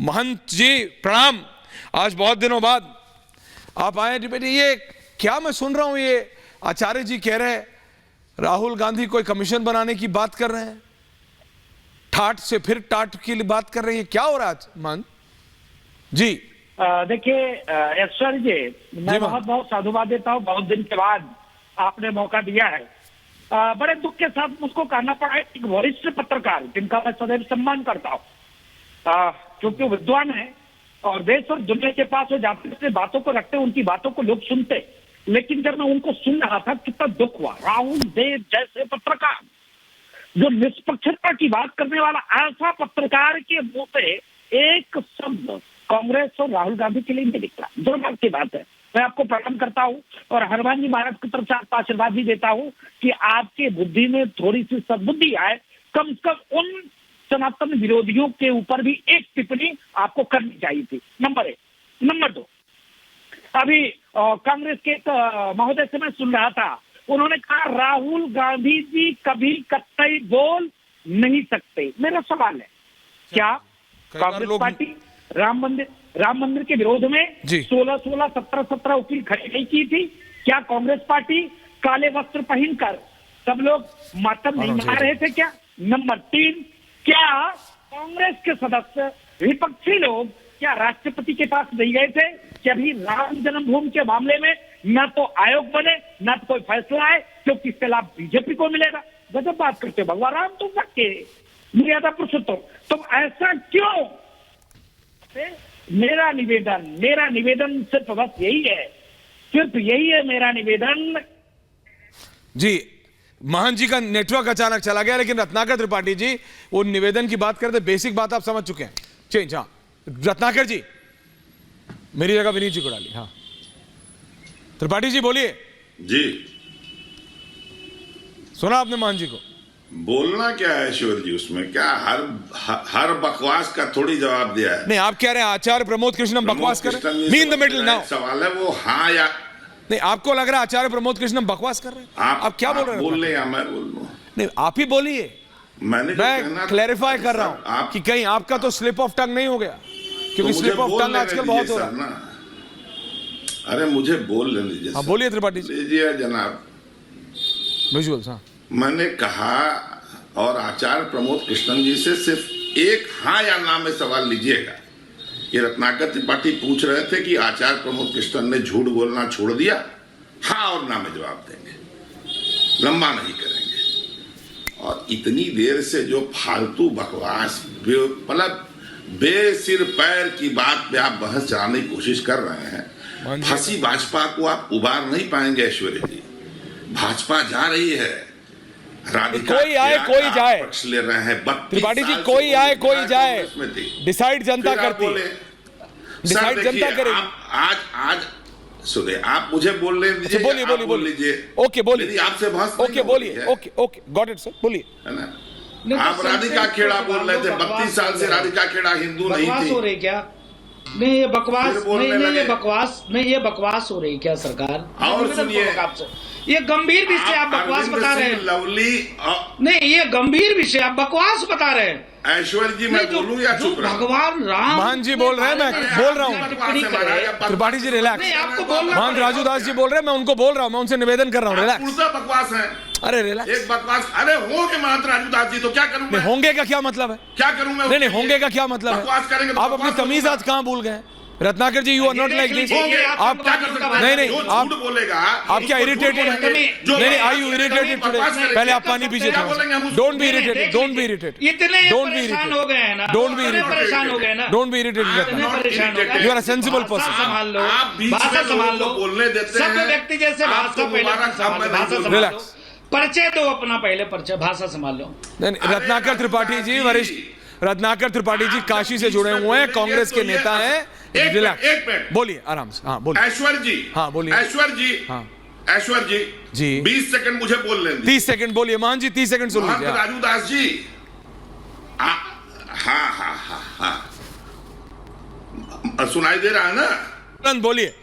महंत जी प्रणाम, आज बहुत दिनों बाद आप आए डिबेट। ये क्या मैं सुन रहा हूं, ये आचार्य जी कह रहे हैं राहुल गांधी कोई कमीशन बनाने की बात कर रहे हैं, ठाट से फिर टाट की बात कर रहे हैं, क्या हो रहा है महंत जी? देखिए ऐश्वर्य जी, मैं बहुत बहुत साधुवाद देता हूँ, बहुत दिन के बाद आपने मौका दिया है। बड़े दुख के साथ मुझको कहना पड़ा है, एक वरिष्ठ पत्रकार जिनका मैं सदैव सम्मान करता हूँ, क्योंकि विद्वान है और देश और दुनिया के पास वो जाते से बातों को रखते, उनकी बातों को लोग सुनते, लेकिन जब मैं उनको सुन रहा था कितना दुख हुआ। राहुल देव जैसे पत्रकार, जो निष्पक्षता की बात करने वाला, ऐसा पत्रकार के मुंह से एक शब्द कांग्रेस और राहुल गांधी के लिए नहीं निकला। दुर्भाग्य की बात है। मैं आपको प्रणाम करता हूं और हनुमान जी महाराज की तरफ से आपको आशीर्वाद भी देता हूं कि आपके बुद्धि में थोड़ी सी सद्बुद्धि आए। कम से कम उन सनातन विरोधियों के ऊपर भी एक टिप्पणी आपको करनी चाहिए थी, नंबर 1। नंबर 2, अभी कांग्रेस के एक महोदय से मैं सुन रहा था, उन्होंने कहा राहुल गांधी जी कभी कतई बोल नहीं सकते। मेरा सवाल है, क्या कांग्रेस पार्टी राम मंदिर के विरोध में 16-16, 17-17 वकील खड़े नहीं की थी? क्या कांग्रेस पार्टी काले वस्त्र पहनकर सब लोग मातम नहीं मना रहे थे क्या? नंबर 3, क्या कांग्रेस के सदस्य, विपक्षी लोग क्या राष्ट्रपति के पास नहीं गए थे कि अभी राम जन्मभूमि के मामले में न तो आयोग बने न तो कोई फैसला है, क्योंकि इसके लाभ बीजेपी को मिलेगा? गजब बात करते हो भगवान राम, तुम सबके मर्यादा पुरुषोत्तम, तुम ऐसा क्यों? मेरा निवेदन सिर्फ बस यही है, सिर्फ यही है मेरा निवेदन जी। महंत जी का नेटवर्क अचानक चला गया, लेकिन रत्नाकर त्रिपाठी जी वो निवेदन की बात करते, बेसिक बात आप समझ चुके हैं। चेंज, हाँ रत्नाकर जी, मेरी जगह विनीत जी को डाली। हाँ त्रिपाठी जी बोलिए जी। सुना आपने महंत जी को? बोलना क्या है ईश्वर जी, उसमें क्या हर बकवास का थोड़ी जवाब दिया है? नहीं, आप कह रहे हैं आचार्य प्रमोद कृष्णम बकवास कर रहे हैं। मी इन द मिडिल नाउ। सवाल है वो हाँ या नहीं। आपको लग रहा है आचार्य प्रमोद कृष्णम बकवास कर रहे हैं? आप क्या बोल रहे हैं? बोल रहे हैं, मैं बोल रहा हूं? नहीं, आप ही बोलिए। मैं क्लैरिफाई कर रहा हूं कि कहीं आपका तो स्लिप ऑफ टंग नहीं हो गया, क्योंकि स्लिप ऑफ टंग आजकल बहुत हो रहा है। अरे मुझे बोल लेने दीजिए। हाँ बोलिए त्रिपाठी जी। लीजिए जनाब विजुअल्स। हाँ मैंने कहा, और आचार्य प्रमोद कृष्णन जी से सिर्फ एक हाँ या ना में सवाल लीजिएगा। ये रत्नाकर त्रिपाठी पूछ रहे थे कि आचार्य प्रमोद कृष्णन ने झूठ बोलना छोड़ दिया? हाँ और ना में जवाब देंगे, लंबा नहीं करेंगे। और इतनी देर से जो फालतू बकवास, मतलब बेसिर पैर की बात पे आप बहस चलाने की कोशिश कर रहे हैं, फंसी भाजपा को आप उबार नहीं पाएंगे ऐश्वर्य जी। भाजपा जा रही है, कोई आए कोई जाए, पक्ष ले रहे हैं। त्रिपाठी जी कोई आए कोई जाए, डिसाइड जनता करती है, डिसाइड जनता करेगी। आज सुने, आप मुझे बोल लीजिए। बोल लीजिए। ओके बोलिए। आपसे बहस ओके बोलिए। ओके गॉट इट सर, बोलिए। है ना? आप राधिका खेड़ा बोल रहे थे, 32 साल से राधिका खेड़ा हिंदू नहीं थी। हो रही क्या? नहीं ये बकवास नहीं, ये बकवास हो रही क्या सरकार? और सुनिए, ये गंभीर विषय आप बकवास बता रहे हैं। लवली नहीं, ये गंभीर विषय आप बकवास बता रहे हैं। ऐश्वर्य जी मैं बोलूं या चुप रहूं? भगवान राम महंत जी बोल रहे हैं, मैं बोल रहा हूँ। त्रिपाठी जी रिलैक्स। आपको बोलना, महंत राजू दास जी बोल रहे हैं, मैं उनको बोल रहा हूँ, मैं उनसे निवेदन कर रहा हूँ, रिलैक्स। उल्टा बकवास है। अरे रिलैक्स। एक बकवास। अरे होंगे महंत राजू दास जी, तो क्या करूं मैं? होंगे का क्या मतलब है? क्या करूं मैं? नहीं होंगे का क्या मतलब है? बकवास करेंगे तो आप अपनी तमीज आज कहाँ भूल गए? Ratnakar ji, you are not like this. आप क्या कर सकते हैं? नहीं आप झूठ बोलेगा। आप क्या इरिटेटेड हैं? नहीं आई यू इरिटेटेड टुडे? पहले आप पानी पीजिए। Don't be irritated, don't be irritated, इतने डोंट बी परेशान हो गए हैं ना, डोंट बी इरिटेटेड, परेशान हो गए ना, don't be irritated. You are a sensible person. संभाल लो, आप बीच भाषा में संभाल लो, बोलने देते हैं। सब व्यक्ति जैसे भाषा पहले रिलैक्स। परिचय दो अपना, पहले परिचय, भाषा संभाल लो। रत्नाकर त्रिपाठी जी, वरिष्ठ रत्नाकर त्रिपाठी जी काशी से जुड़े हुए हैं, कांग्रेस के नेता हैं। रिलैक्स, बोलिए आराम से। हाँ बोलिए। ऐश्वर्य जी। हाँ बोलिए। ऐश्वर्य जी। हाँ ऐश्वर्य जी 20 सेकंड मुझे बोल लें। 30 सेकंड बोलिए। महंत जी 30 सेकंड सुन लीजिए। राजू दास जी। हाँ सुनाई दे रहा है ना? बोलिए।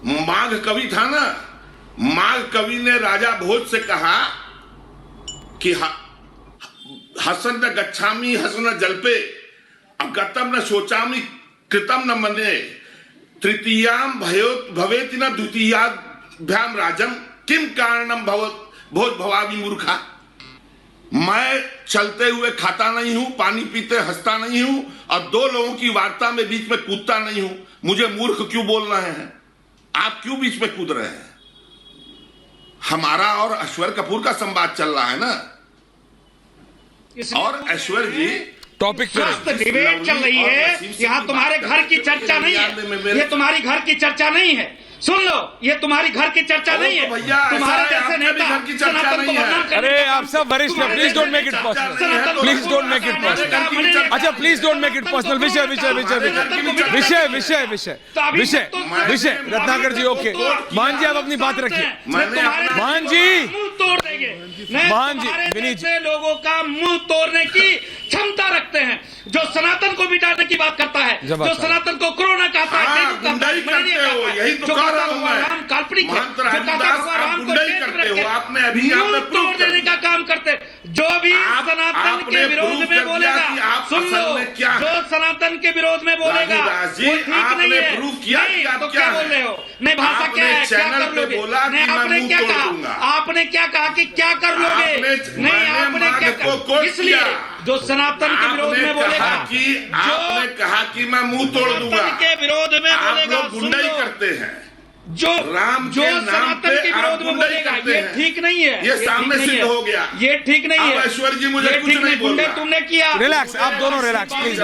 माघ कवि था ना, माघ कवि ने राजा भोज से कहा कि हसन गच्छामी हसन जलपे, गतम न शोचामि कृतम न मन्ये तृतीयाम भवेति न द्वितीयाभ्याम राजम किम कारणम भोज भवामि मूर्खा। मैं चलते हुए खाता नहीं हूं, पानी पीते हंसता नहीं हूं और दो लोगों की वार्ता में बीच में कूदता नहीं हूं। मुझे मूर्ख क्यों बोल रहे हैं? आप क्यों बीच में कूद रहे हैं? हमारा और ऐश्वर्य कपूर का संवाद चल रहा है ना, और ऐश्वर्य जी टॉपिक स्वस्थ डिबेट चल रही है। यहाँ तुम्हारे घर की चर्चा नहीं है, ये तुम्हारी घर की चर्चा नहीं है। सुन लो, ये तुम्हारी घर की चर्चा नहीं है। भैया तुम्हारे जैसे नेता घर की चर्चा सनातन को नहीं है। बदनाम करने अरे का आप सब वरिष्ठ हैं, please don't make it personal, please don't make it personal. अच्छा please don't make it personal. विषय विषय विषय विषय विषय विषय विषय विषय रत्नाकर जी, ओके मान जी, आप अपनी बात रखिए। मान जी, मुंह तोड़ देंगे। मान जी, तुम्हारे विनीत जी। जैसे लोगों का मुंह तोड़ने की क्षमता रखते हैं, जो सनातन को मिटाने की बात करता है, जो सनातन को कोरोना कहता है, हाँ, गुंडाई करते हो, यही तो कह रहा हूं मैं। काल्पनिक है, महंत रामदास आप गुंडाई करते हो। आपने अभी यहाँ पे प्रूव तोड़ देने का काम करते। जो भी सनातन के विरोध में बोलेगा, सुन लो, जो सनातन के विरोध में बोलेगा वो ठीक नहीं है। नहीं तो क्या बोल रहे हो? नहीं भाषा क्या है, क्या कर लोगे? नहीं आपने क्या कहा? आपने क्या कहा कि क्या कर लोगे? नहीं आपने क्या कहा? इसलिए जो सनातन के विरोध में बोलेगा, आपने कहा कि मैं मुंह तोड़ दूंगा। के विरोध में बोलेगा, आप लोग गुंडाई करते हैं। जो राम जो के नाम सनातन पे के आप विरोध में गुंडाई बोलेगा, करते ये हैं। ठीक नहीं है। ये सामने ठीक नहीं सिद्ध है। हो गया। ये ठीक नहीं है। अब ऐश्वर्य जी मुझे ये कुछ ठीक नहीं बोल गुंडे रहा। तुमने किया। रिलैक्स, आप दोनों relax, please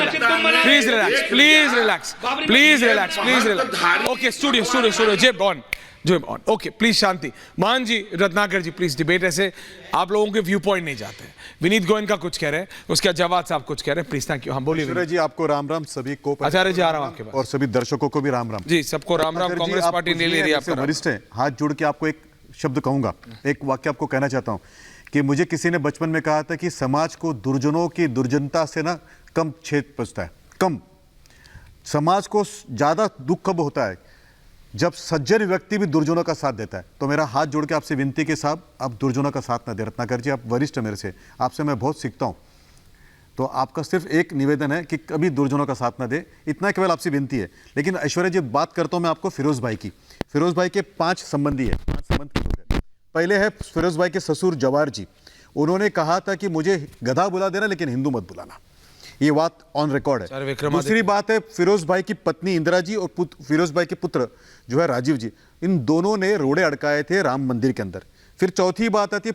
please relax, please relax, please relax, please relax. Okay studio studio studio जेब ऑन, जेब ऑन। ओके प्लीज शांति। मान जी, रत्नाकर जी प्लीज डिबेट ऐसे आप लोगों के व्यू पॉइंट नहीं जाते हैं। विनीत गोयन का कुछ कह रहे हैं, उसके जवाब साहब कुछ कह रहे हैं। Please thank you. हम बोलिए ऐश्वर्य जी, आपको राम राम। सभी को आचार्य जी आ रहा हूं आपके पास, और सभी दर्शकों को भी राम राम जी सबको राम राम। कांग्रेस पार्टी ने ले रही है आपका वरिष्ठ हैं, हाथ जोड़ के आपको एक शब्द कहूंगा, एक वाक्य आपको कहना चाहता हूं कि मुझे किसी ने बचपन में कहा था कि समाज को दुर्जनों की दुर्जनता से ना कम छेद पहुंचता है, कम। समाज को ज्यादा दुख कब होता है? जब सज्जन व्यक्ति भी दुर्जनों का साथ देता है। तो मेरा हाथ जोड़ के आपसे विनती के साहब, आप दुर्जनों का साथ ना दे। रत्नाकर जी, आप वरिष्ठ हैं मेरे से, आपसे मैं बहुत सीखता हूं, तो आपका सिर्फ एक निवेदन है कि कभी दुर्जनों का साथ ना दे, इतना केवल आपसे विनती है। लेकिन ऐश्वर्य जी, बात करता हूं मैं आपको फिरोज भाई की। फिरोज भाई के 5 संबंधी है, 5 संबंध के लोग हैं। पहले है फिरोज भाई के ससुर जवार जी, उन्होंने कहा था कि मुझे गधा बुला देना लेकिन हिंदू मत बुलाना। ये बात ऑन रिकॉर्ड है। दूसरी बात है फिरोज भाई की पत्नी इंदिरा जी और फिरोज भाई के पुत्र जो है राजीव जी, इन दोनों ने रोड़े अड़काए थे राम मंदिर के अंदर। फिर चौथी बात आती है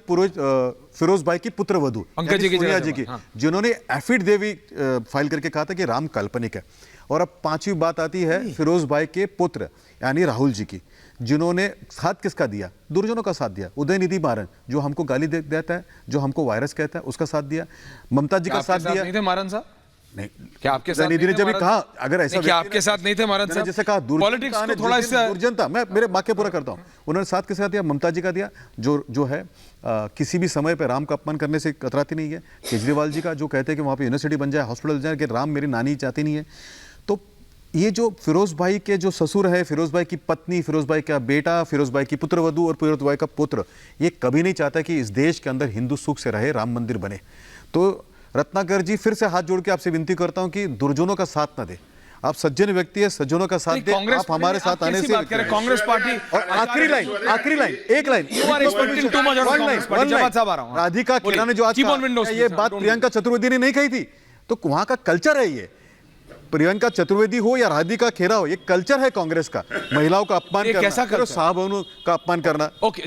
फिरोज भाई की पुत्र वधू सोनिया जी की, जिन्होंने एफिडेविट फाइल करके कहा था कि राम काल्पनिक है। और अब 5वीं बात आती है फिरोज भाई के पुत्र यानी राहुल जी की, जिन्होंने साथ किसका दिया? दुर्जनों का साथ दिया। उदयनिधि मारन जो हमको गाली देता है, जो हमको वायरस कहता है, उसका साथ दिया। ममता जी का साथ दिया। नहीं थे मारन साहब? नहीं, क्या आपके साथ निधि ने जब कहा, अगर ऐसा क्या आपके साथ नहीं थे मारन साहब? जैसे कहा पॉलिटिक्स को थोड़ा सा दुर्जनता, मैं मेरे वाक्य पूरा करता हूं। उन्होंने साथ किसका दिया? ममता जी का दिया, जो है किसी भी समय पे राम का अपमान करने से कतराती नहीं है। केजरीवाल जी का जो कहते हैं कि वहां पे यूनिवर्सिटी बन जाए, हॉस्पिटल जाए, कि राम मेरी नानी चाहती नहीं है। तो ये जो फिरोज भाई के जो ससुर है, फिरोज भाई की पत्नी, फिरोज भाई का बेटा, फिरोज भाई की पुत्रवधू और फिरोज भाई का पुत्र, ये कभी नहीं चाहता कि इस देश के अंदर हिंदू सुख से रहे, राम मंदिर बने। तो रत्नाकर जी, फिर से हाथ जोड़ के आपसे विनती करता हूं कि दुर्जनों का साथ ना दे। आप सज्जन व्यक्ति है, सज्जनों का साथ दे। आप हमारे साथ आने से कांग्रेस पार्टी। और आखिरी लाइन, एक लाइन, राधिका खेरा ने जो आज ये बात प्रियंका चतुर्वेदी ने नहीं कही थी, तो वहां का कल्चर है ये। प्रियंका चतुर्वेदी हो या राधिका खेरा हो, ये कल्चर है कांग्रेस का, महिलाओं का अपमान करना, साहब का अपमान करना। ओके।